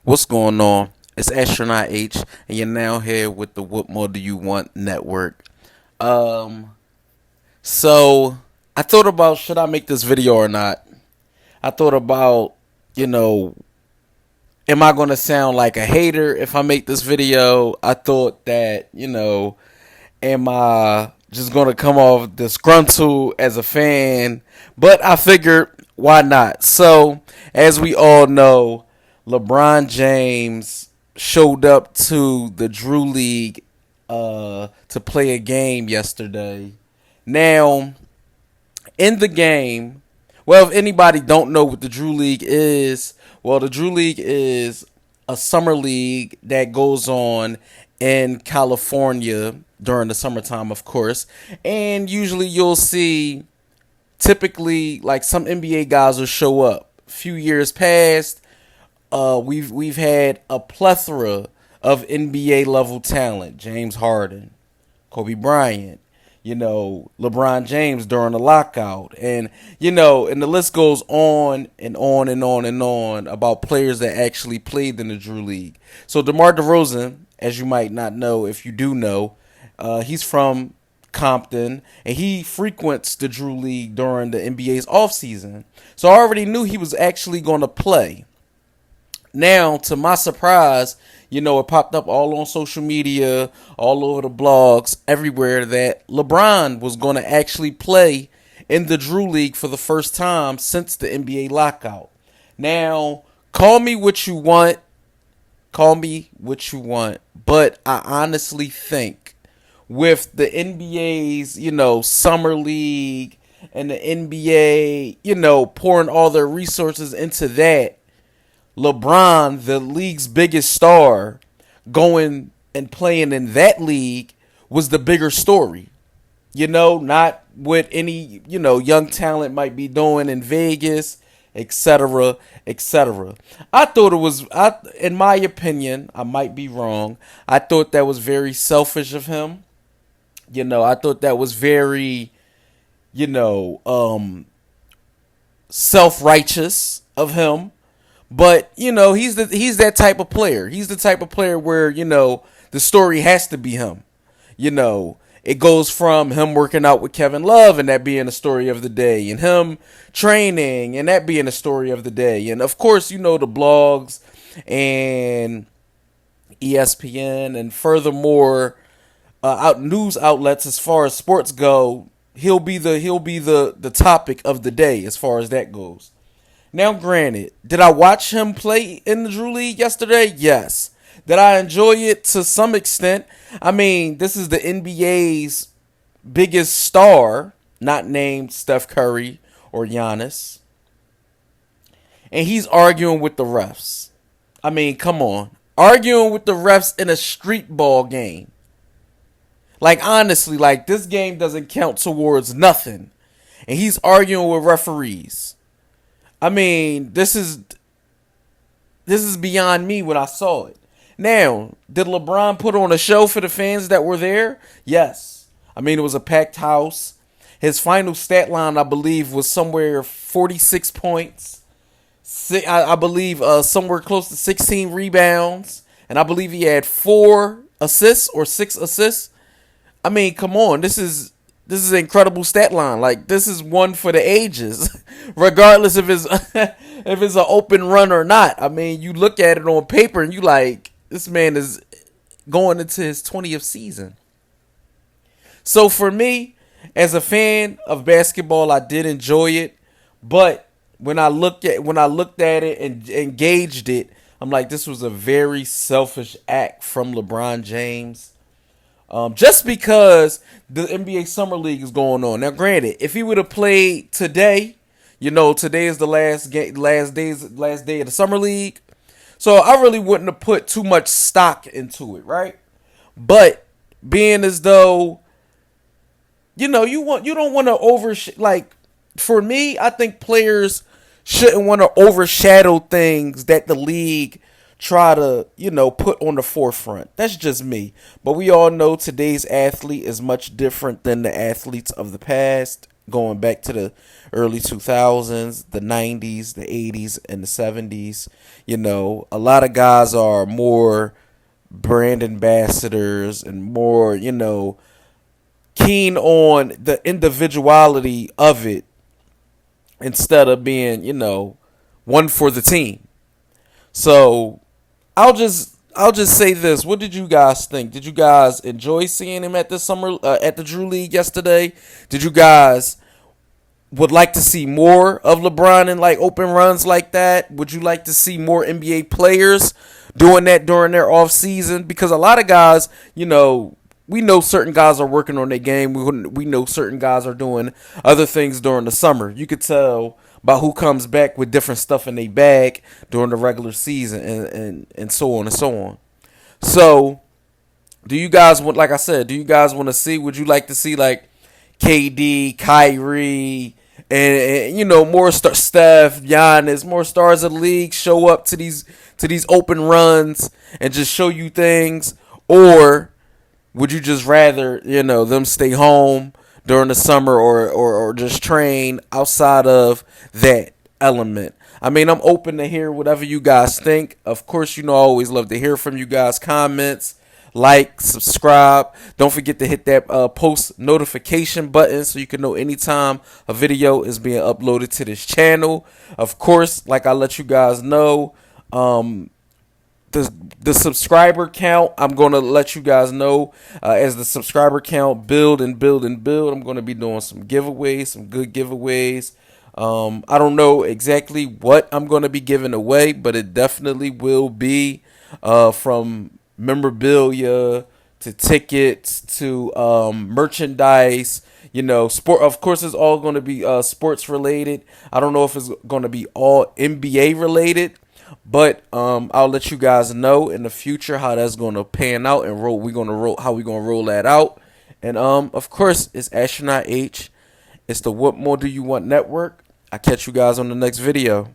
What's going on? It's Astronaut H, and you're now here with the What More Do You Want Network. Um, so I thought about should I make this video or not? I thought about, you know, am I gonna sound like a hater if I make this video? I thought that, am I just gonna come off disgruntled as a fan? But I figured, why not? So, as we all know, LeBron James showed up to the Drew League to play a game yesterday. Now, in the game, well, if anybody don't know what the Drew League is, well, the Drew League is a summer league that goes on in California during the summertime, of course. And usually you'll see typically like some NBA guys will show up. A few years past, we've had a plethora of NBA level talent. James Harden, Kobe Bryant, LeBron James during the lockout. And the list goes on and on and on and on about players that actually played in the Drew League. So DeMar DeRozan, as you might not know, if you do know, he's from Compton, and he frequents the Drew League during the NBA's offseason. So I already knew he was actually going to play. Now, to my surprise, it popped up all on social media, all over the blogs, everywhere that LeBron was going to actually play in the Drew League for the first time since the NBA lockout. Now, call me what you want. Call me what you want. But I honestly think with the NBA's, summer league and the NBA, pouring all their resources into that, LeBron, the league's biggest star, going and playing in that league was the bigger story. Not what any, young talent might be doing in Vegas, etc., etc. I thought it was, in my opinion, I might be wrong. I thought that was very selfish of him. I thought that was very, self-righteous of him. But, he's that type of player. He's the type of player where, the story has to be him. It goes from him working out with Kevin Love and that being the story of the day, and him training and that being the story of the day. And of course, the blogs and ESPN and furthermore news outlets as far as sports go. He'll be the topic of the day as far as that goes. Now, granted, did I watch him play in the Drew League yesterday? Yes. Did I enjoy it to some extent? I mean, this is the NBA's biggest star, not named Steph Curry or Giannis. And he's arguing with the refs. I mean, come on. Arguing with the refs in a street ball game. Like, honestly, this game doesn't count towards nothing. And he's arguing with referees. I mean, this is beyond me when I saw it. Now, did LeBron put on a show for the fans that were there? Yes. I mean, it was a packed house. His final stat line, I believe, was somewhere 46 points. I believe somewhere close to 16 rebounds. And I believe he had 4 assists or 6 assists. I mean, come on. This is an incredible stat line. This is one for the ages, regardless if it's if it's an open run or not. I mean, you look at it on paper and you like, this man is going into his 20th season. So for me, as a fan of basketball, I did enjoy it, but when I looked at it and engaged it, I'm like, this was a very selfish act from LeBron James. Just because the NBA Summer League is going on. Now, granted, if he would have played today, today is the last day of the Summer League. So I really wouldn't have put too much stock into it, right? But being as though, you don't want to for me, I think players shouldn't want to overshadow things that the league try to, put on the forefront. That's just me. But we all know today's athlete is much different than the athletes of the past. going back to the early 2000s, the 90s, the 80s, and the 70s. A lot of guys are more brand ambassadors and more, keen on the individuality of it instead of being, one for the team. So I'll just say this. What did you guys think? Did you guys enjoy seeing him at the at the Drew League yesterday? Did you guys would like to see more of LeBron in like open runs like that? Would you like to see more NBA players doing that during their off season? Because a lot of guys, we know certain guys are working on their game. We know certain guys are doing other things during the summer. You could tell by who comes back with different stuff in their bag during the regular season and so on and so on. So, do you guys want, like I said, do you guys want to see, would you like to see like KD, Kyrie, and more Steph, Giannis, more stars of the league show up to these open runs and just show you things? Or would you just rather, them stay home during the summer or just train outside of that element? I mean, I'm open to hear whatever you guys think. Of course, I always love to hear from you guys. Comments, like, subscribe. Don't forget to hit that post notification button so you can know anytime a video is being uploaded to this channel. Of course, like I let you guys know, the subscriber count, I'm going to let you guys know as the subscriber count build and build and build. I'm going to be doing some giveaways, some good giveaways. I don't know exactly what I'm going to be giving away, but it definitely will be from memorabilia to tickets to merchandise. Sport. Of course, it's all going to be sports related. I don't know if it's going to be all NBA related, but I'll let you guys know in the future how that's going to pan out and how we're going to roll that out. And of course, it's Astronaut H. It's the What More Do You Want Network. I catch you guys on the next video.